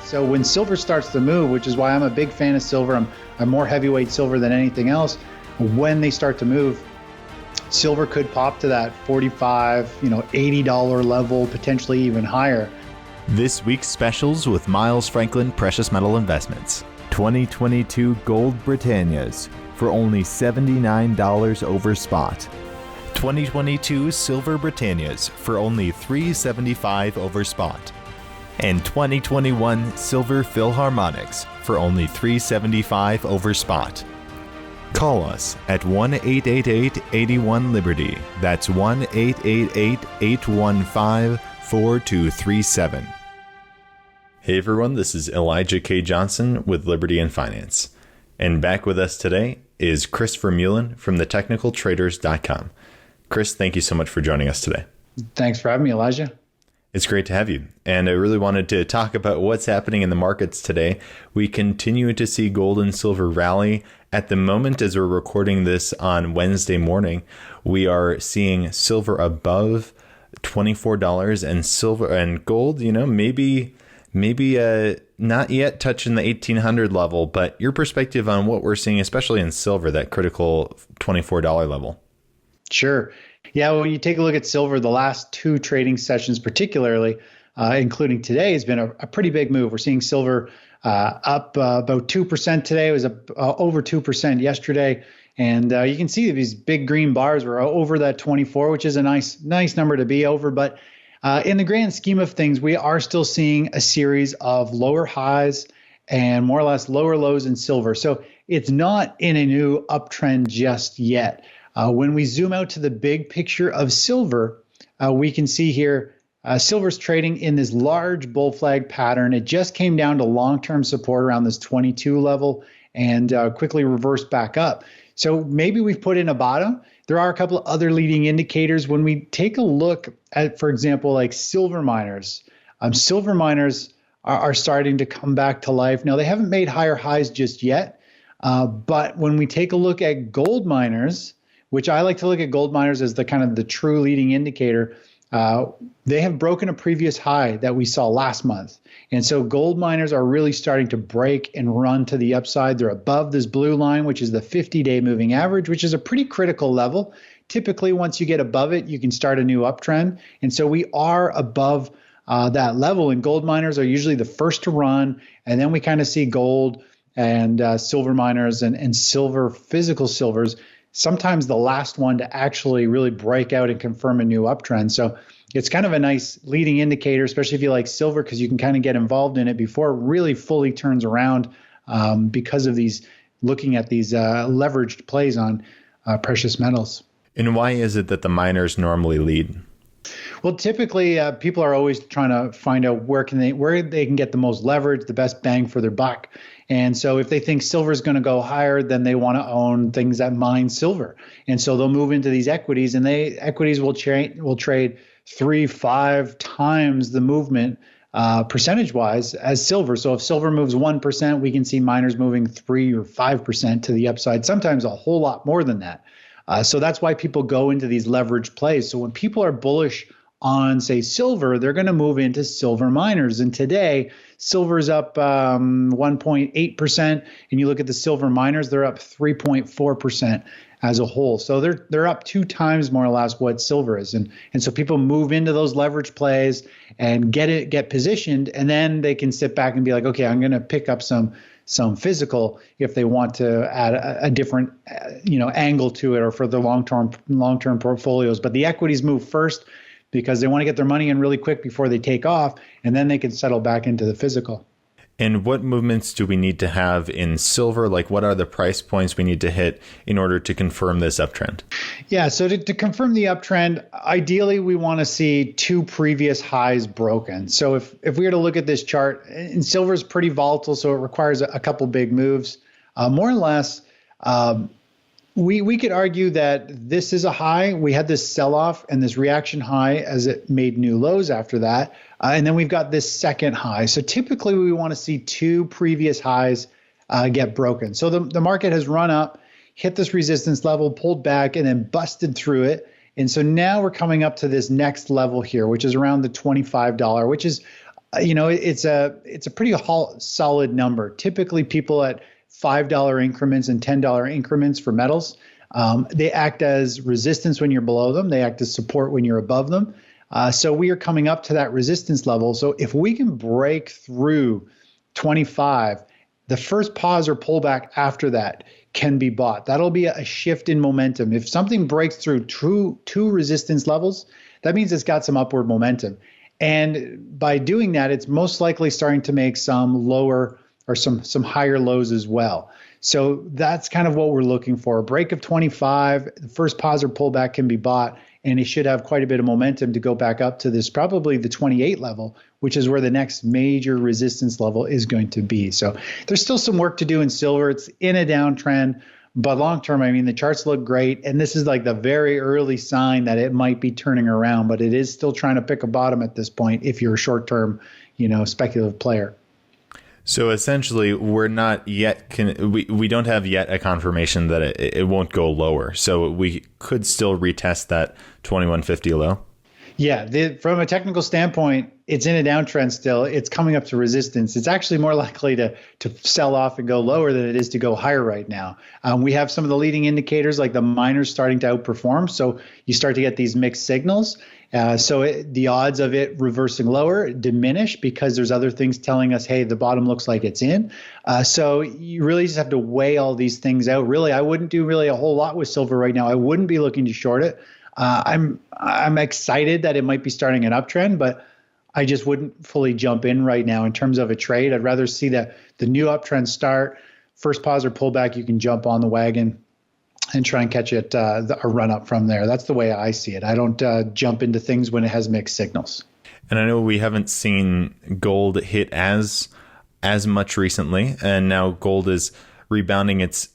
So when silver starts to move, which is why I'm a big fan of silver, I'm more heavyweight silver than anything else. When they start to move, silver could pop to that $45, $80 level, potentially even higher. This week's specials with Miles Franklin Precious Metal Investments. 2022 Gold Britannias for only $79 over spot. 2022 Silver Britannias for only $375 over spot. And 2021 Silver Philharmonics for only $375 over spot. Call us at 1-888-81-LIBERTY. That's 1-888-815-4237. Hey everyone, this is Elijah K. Johnson with Liberty in Finance. And back with us today is Chris Vermeulen from thetechnicaltraders.com. Chris, thank you so much for joining us today. Thanks for having me, Elijah. It's great to have you. And I really wanted to talk about what's happening in the markets today. We continue to see gold and silver rally. At the moment, as we're recording this on Wednesday morning, we are seeing silver above $24 and silver and gold, maybe not yet touching the 1800 level, but your perspective on what we're seeing, especially in silver, that critical $24 level. Sure. Yeah, when you take a look at silver, the last two trading sessions particularly, including today, has been a pretty big move. We're seeing silver up about 2% today. It was over 2% yesterday. And you can see these big green bars were over that 24, which is a nice number to be over. But in the grand scheme of things, we are still seeing a series of lower highs and more or less lower lows in silver. So it's not in a new uptrend just yet. When we zoom out to the big picture of silver, we can see here silver's trading in this large bull flag pattern. It just came down to long-term support around this 22 level and quickly reversed back up. So maybe we've put in a bottom. There are a couple of other leading indicators. When we take a look at, for example, like silver miners are starting to come back to life. Now, they haven't made higher highs just yet, but when we take a look at gold miners, which I like to look at gold miners as the kind of the true leading indicator, they have broken a previous high that we saw last month. And so gold miners are really starting to break and run to the upside. They're above this blue line, which is the 50-day moving average, which is a pretty critical level. Typically, once you get above it, you can start a new uptrend. And so we are above that level, and gold miners are usually the first to run. And then we kind of see gold and silver miners and silver, physical silvers, sometimes the last one to actually really break out and confirm a new uptrend. So it's kind of a nice leading indicator, especially if you like silver, because you can kind of get involved in it before it really fully turns around because of looking at these leveraged plays on precious metals. And why is it that the miners normally lead? Well, typically people are always trying to find out where they can get the most leverage, the best bang for their buck. And so if they think silver is going to go higher, then they want to own things that mine silver. And so they'll move into these equities, and equities will trade 3-5 times the movement percentage-wise as silver. So if silver moves 1%, we can see miners moving 3 or 5% to the upside, sometimes a whole lot more than that. So that's why people go into these leveraged plays. So when people are bullish on, say, silver, they're going to move into silver miners. And today, silver's up 1.8%. And you look at the silver miners, they're up 3.4% as a whole. So they're up 2 times more or less what silver is. And so people move into those leverage plays and get positioned, and then they can sit back and be like, okay, I'm going to pick up some physical if they want to add a different angle to it, or for the long-term portfolios. But the equities move first because they want to get their money in really quick before they take off, and then they can settle back into the physical. And what movements do we need to have in silver? Like, what are the price points we need to hit in order to confirm this uptrend? Yeah, so to confirm the uptrend, ideally we want to see 2 previous highs broken. So if we were to look at this chart, and silver is pretty volatile, so it requires a couple big moves. More or less, we could argue that this is a high. We had this sell-off and this reaction high as it made new lows after that. And then we've got this second high. So typically we want to see 2 previous highs get broken. So the market has run up, hit this resistance level, pulled back, and then busted through it. And so now we're coming up to this next level here, which is around the $25, which is It's a pretty solid number. Typically, people at $5 increments and $10 increments for metals, they act as resistance when you're below them. They act as support when you're above them. So we are coming up to that resistance level. So if we can break through 25, the first pause or pullback after that can be bought. That'll be a shift in momentum. If something breaks through two resistance levels, that means it's got some upward momentum. And by doing that, it's most likely starting to make some lower or some higher lows as well. So that's kind of what we're looking for. A break of 25, the first pause or pullback can be bought, and it should have quite a bit of momentum to go back up to this, probably the 28 level, which is where the next major resistance level is going to be. So there's still some work to do in silver. It's in a downtrend, but long term, I mean, the charts look great, and this is like the very early sign that it might be turning around, but it is still trying to pick a bottom at this point if you're a short-term, speculative player. So essentially, we're not yet, we don't have yet a confirmation that it won't go lower. So we could still retest that 2150 low. Yeah, from a technical standpoint, it's in a downtrend still. It's coming up to resistance. It's actually more likely to sell off and go lower than it is to go higher right now. We have some of the leading indicators like the miners starting to outperform. So you start to get these mixed signals. The odds of it reversing lower diminish because there's other things telling us, hey, the bottom looks like it's in. So you really just have to weigh all these things out. Really, I wouldn't do really a whole lot with silver right now. I wouldn't be looking to short it. I'm excited that it might be starting an uptrend, but I just wouldn't fully jump in right now in terms of a trade. I'd rather see the new uptrend start, first pause or pullback, you can jump on the wagon and try and catch it a run up from there. That's the way I see it. I don't jump into things when it has mixed signals. And I know we haven't seen gold hit as much recently, and now gold is rebounding. It's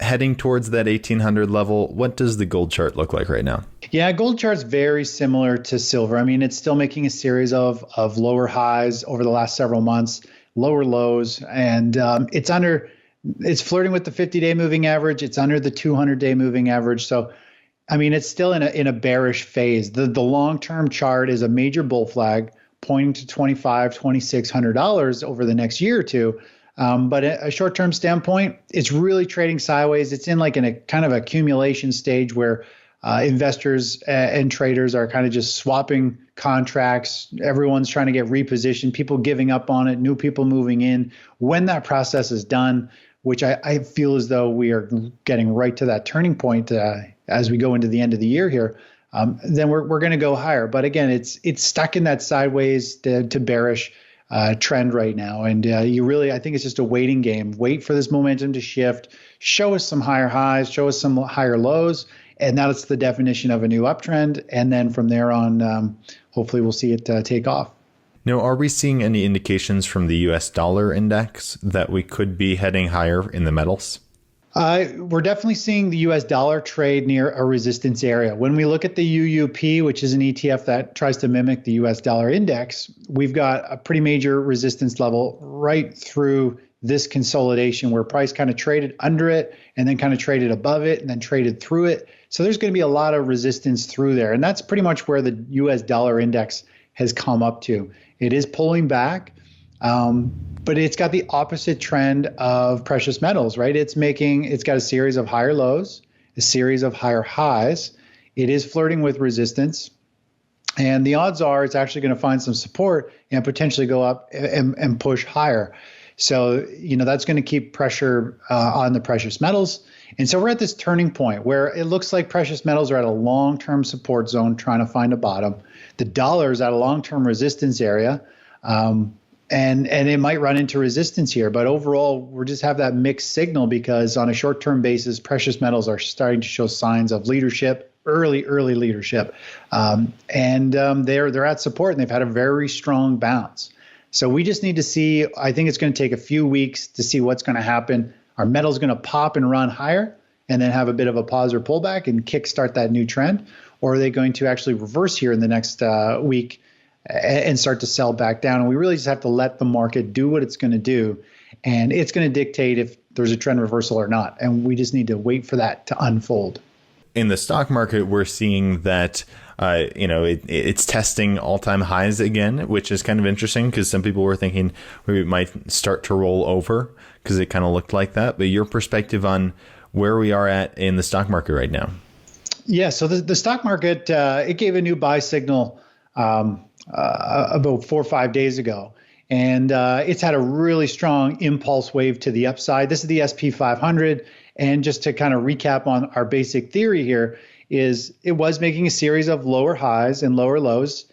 heading towards that 1800 level. What does the gold chart look like right now? Yeah, gold chart's very similar to silver. I mean, it's still making a series of lower highs over the last several months, lower lows, and it's flirting with the 50-day moving average. It's under the 200-day moving average. So, I mean, it's still in a bearish phase. The long-term chart is a major bull flag pointing to $2,500, $2,600 over the next year or two. But a short-term standpoint, it's really trading sideways. It's in like in a kind of accumulation stage where investors and traders are kind of just swapping contracts. Everyone's trying to get repositioned, people giving up on it, new people moving in. When that process is done, which I feel as though we are getting right to that turning point as we go into the end of the year here, then we're going to go higher. But again, it's stuck in that sideways to bearish trend right now. And I think it's just a waiting game. Wait for this momentum to shift, show us some higher highs, show us some higher lows. And that's the definition of a new uptrend. And then from there on, hopefully we'll see it take off. Now, are we seeing any indications from the US dollar index that we could be heading higher in the metals? We're definitely seeing the US dollar trade near a resistance area. When we look at the UUP, which is an ETF that tries to mimic the US dollar index, we've got a pretty major resistance level right through this consolidation where price kind of traded under it and then kind of traded above it and then traded through it. So there's going to be a lot of resistance through there. And that's pretty much where the US dollar index has come up to. It is pulling back. But it's got the opposite trend of precious metals, right? It's got a series of higher lows, a series of higher highs. It is flirting with resistance. And the odds are it's actually going to find some support and potentially go up and push higher. So, that's going to keep pressure on the precious metals. And so we're at this turning point where it looks like precious metals are at a long-term support zone trying to find a bottom. The dollar is at a long-term resistance area. And it might run into resistance here, but overall, we just have that mixed signal because on a short-term basis, precious metals are starting to show signs of leadership, early leadership, and they're at support and they've had a very strong bounce. So we just need to see. I think it's going to take a few weeks to see what's going to happen. Are metals going to pop and run higher and then have a bit of a pause or pullback and kickstart that new trend, or are they going to actually reverse here in the next week? And start to sell back down. And we really just have to let the market do what it's going to do. And it's going to dictate if there's a trend reversal or not. And we just need to wait for that to unfold. In the stock market, we're seeing that It's testing all-time highs again, which is kind of interesting because some people were thinking we might start to roll over because it kind of looked like that. But your perspective on where we are at in the stock market right now? Yeah, so the stock market, it gave a new buy signal about 4 or 5 days ago. And it's had a really strong impulse wave to the upside. This is the SP 500. And just to kind of recap on our basic theory here is it was making a series of lower highs and lower lows,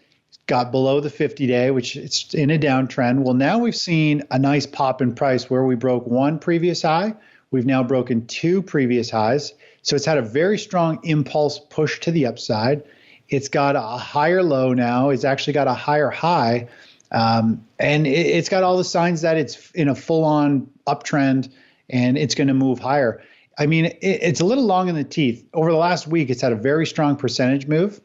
got below the 50-day, which it's in a downtrend. Well, now we've seen a nice pop in price where we broke one previous high. We've now broken two previous highs. So it's had a very strong impulse push to the upside. It's got a higher low now. It's actually got a higher high. And it's got all the signs that it's in a full-on uptrend and it's going to move higher. I mean, it's a little long in the teeth. Over the last week, it's had a very strong percentage move.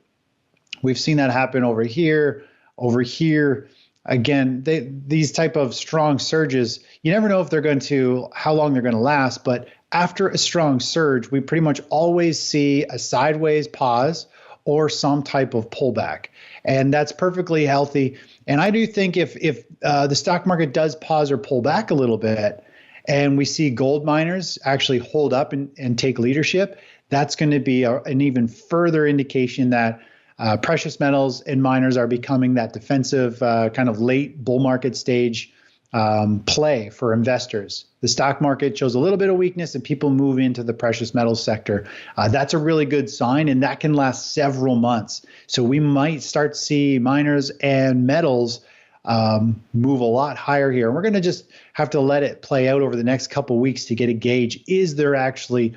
We've seen that happen over here, over here. Again, these type of strong surges, you never know if they're going to, how long they're going to last. But after a strong surge, we pretty much always see a sideways pause or some type of pullback. And that's perfectly healthy. And I do think if the stock market does pause or pull back a little bit, and we see gold miners actually hold up and take leadership, that's going to be an even further indication that precious metals and miners are becoming that defensive kind of late bull market stage play for investors. The stock market shows a little bit of weakness and people move into the precious metals sector. That's a really good sign, and that can last several months. So we might start to see miners and metals move a lot higher here. And we're going to just have to let it play out over the next couple of weeks to get a gauge. Is there actually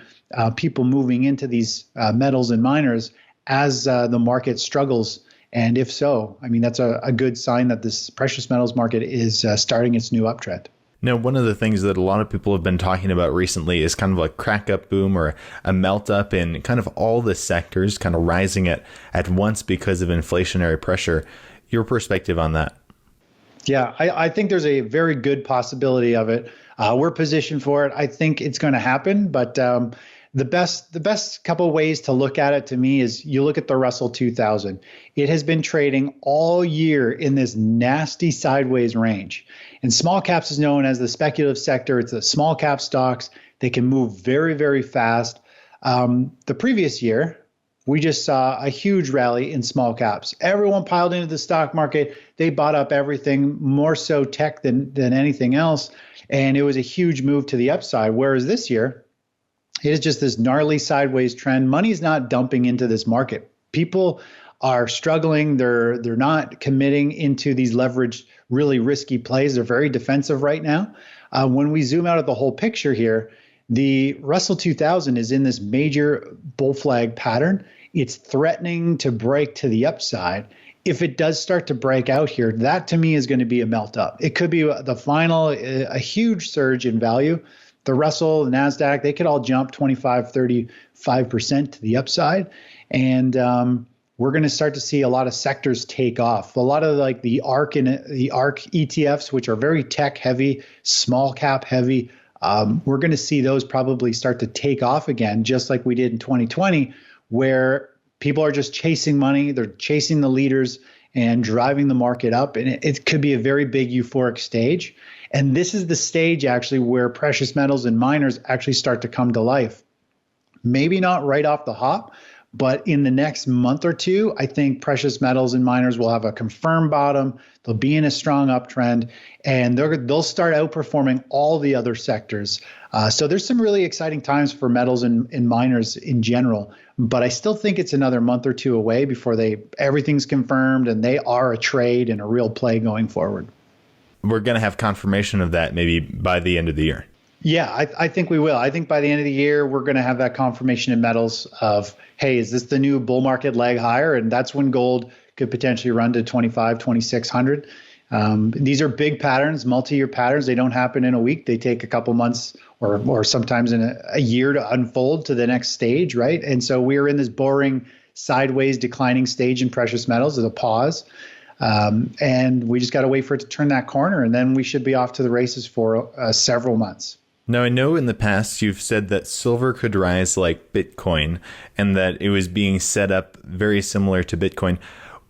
people moving into these metals and miners as the market struggles? And if so, I mean, that's a good sign that this precious metals market is starting its new uptrend. Now, one of the things that a lot of people have been talking about recently is kind of a crack up boom or a melt up in kind of all the sectors kind of rising at once because of inflationary pressure. Your perspective on that? Yeah, I think there's a very good possibility of it. We're positioned for it. I think it's going to happen, but the best couple of ways to look at it to me is you look at the Russell 2000. It has been trading all year in this nasty sideways range. And small caps is known as the speculative sector. It's the small cap stocks. They can move very, very fast. The previous year, we just saw a huge rally in small caps. Everyone piled into the stock market. They bought up everything, more so tech than anything else. And it was a huge move to the upside. Whereas this year, it is just this gnarly sideways trend. Money's not dumping into this market. People are struggling. They're not committing into these leveraged, really risky plays. They're very defensive right now. When we zoom out at the whole picture here, the Russell 2000 is in this major bull flag pattern. It's threatening to break to the upside. If it does start to break out here, that to me is going to be a melt up. It could be the final, a huge surge in value. The Russell, the NASDAQ, they could all jump 25, 35% to the upside. And we're going to start to see a lot of sectors take off. A lot of like the ARK ETFs, which are very tech heavy, small cap heavy, we're going to see those probably start to take off again, just like we did in 2020, where people are just chasing money. They're chasing the leaders and driving the market up. And it could be a very big euphoric stage. And this is the stage actually where precious metals and miners actually start to come to life. Maybe not right off the hop, but in the next month or two, I think precious metals and miners will have a confirmed bottom. They'll be in a strong uptrend, and they'll start outperforming all the other sectors. So there's some really exciting times for metals and miners in general. But I still think it's another month or two away before everything's confirmed and they are a trade and a real play going forward. We're going to have confirmation of that maybe by the end of the year. Yeah, I think we will. I think by the end of the year, we're going to have that confirmation in metals of, hey, is this the new bull market leg higher? And that's when gold could potentially run to 25, 2600. These are big patterns, multi-year patterns. They don't happen in a week. They take a couple months or sometimes in a year to unfold to the next stage, right? And so we're in this boring sideways declining stage in precious metals as a pause. And we just got to wait for it to turn that corner, and then we should be off to the races for several months. Now, I know in the past you've said that silver could rise like Bitcoin and that it was being set up very similar to Bitcoin.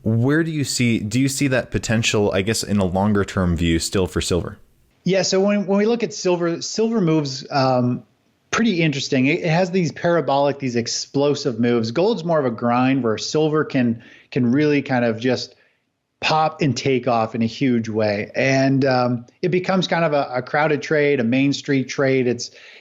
Where do you see that potential, I guess, in a longer term view still for silver? Yeah, so when we look at silver, silver moves pretty interesting. It has these parabolic, these explosive moves. Gold's more of a grind where silver can really kind of just pop and take off in a huge way. And it becomes kind of a crowded trade, a Main Street trade.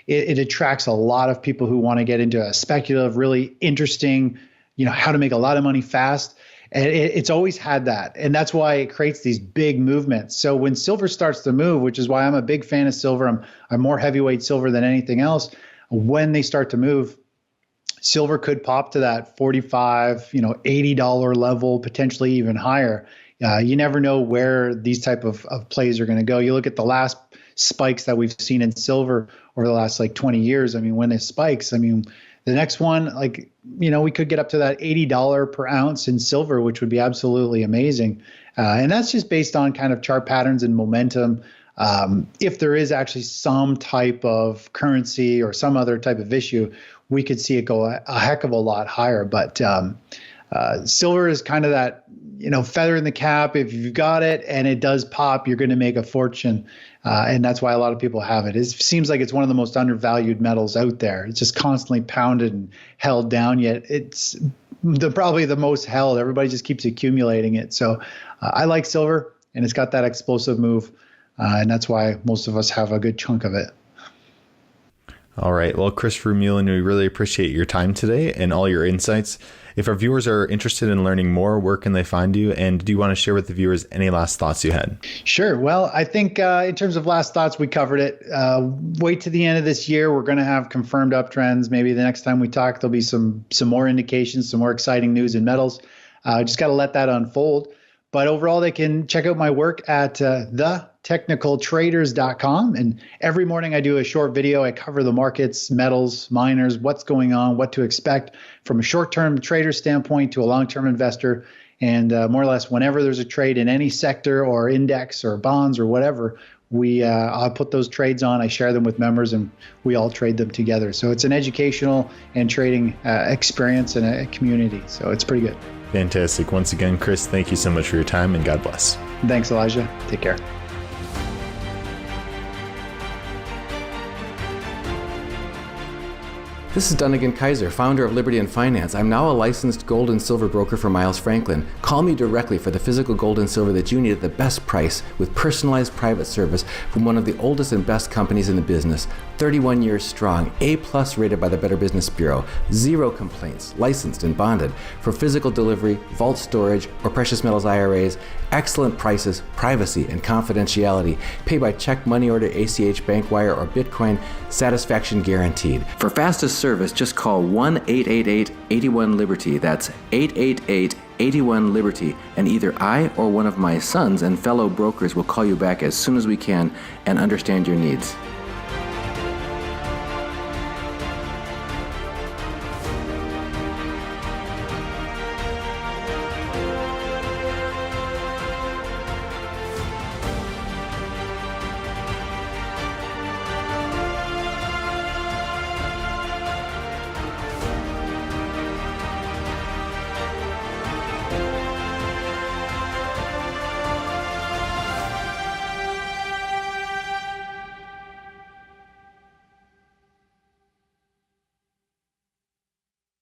It attracts a lot of people who want to get into a speculative, really interesting, how to make a lot of money fast. And it's always had that. And that's why it creates these big movements. So when silver starts to move, which is why I'm a big fan of silver, I'm more heavyweight silver than anything else. When they start to move, silver could pop to that $45, $80 level, potentially even higher. You never know where these type of plays are going to go. You look at the last spikes that we've seen in silver over the last 20 years. I mean, when it spikes, the next one, we could get up to that $80 per ounce in silver, which would be absolutely amazing. And that's just based on kind of chart patterns and momentum. If there is actually some type of currency or some other type of issue, we could see it go a heck of a lot higher. But silver is kind of that, feather in the cap. If you've got it and it does pop, you're going to make a fortune. And that's why a lot of people have it. It seems like it's one of the most undervalued metals out there. It's just constantly pounded and held down, yet it's probably the most held. Everybody just keeps accumulating it. So I like silver, and it's got that explosive move. And that's why most of us have a good chunk of it. All right. Well, Chris Vermeulen, we really appreciate your time today and all your insights. If our viewers are interested in learning more, where can they find you? And do you want to share with the viewers any last thoughts you had? Sure. Well, I think in terms of last thoughts, we covered it. Wait to the end of this year. We're going to have confirmed uptrends. Maybe the next time we talk, there'll be some more indications, some more exciting news in metals. Just got to let that unfold. But overall, they can check out my work at thetechnicaltraders.com. And every morning I do a short video. I cover the markets, metals, miners, what's going on, what to expect from a short-term trader standpoint to a long-term investor. And more or less, whenever there's a trade in any sector or index or bonds or whatever, I'll put those trades on. I share them with members, and we all trade them together. So it's an educational and trading experience and a community. So it's pretty good. Fantastic. Once again, Chris, thank you so much for your time, and God bless. Thanks, Elijah. Take care. This is Dunnigan Kaiser, founder of Liberty and Finance. I'm now a licensed gold and silver broker for Miles Franklin. Call me directly for the physical gold and silver that you need at the best price with personalized private service from one of the oldest and best companies in the business. 31 years strong, A+ rated by the Better Business Bureau, 0 complaints, licensed and bonded for physical delivery, vault storage, or precious metals IRAs. Excellent prices, privacy, and confidentiality. Pay by check, money order, ACH, bank wire, or Bitcoin. Satisfaction guaranteed. For fastest service, just call 1-888-81-LIBERTY. That's 888-81-LIBERTY. And either I or one of my sons and fellow brokers will call you back as soon as we can and understand your needs.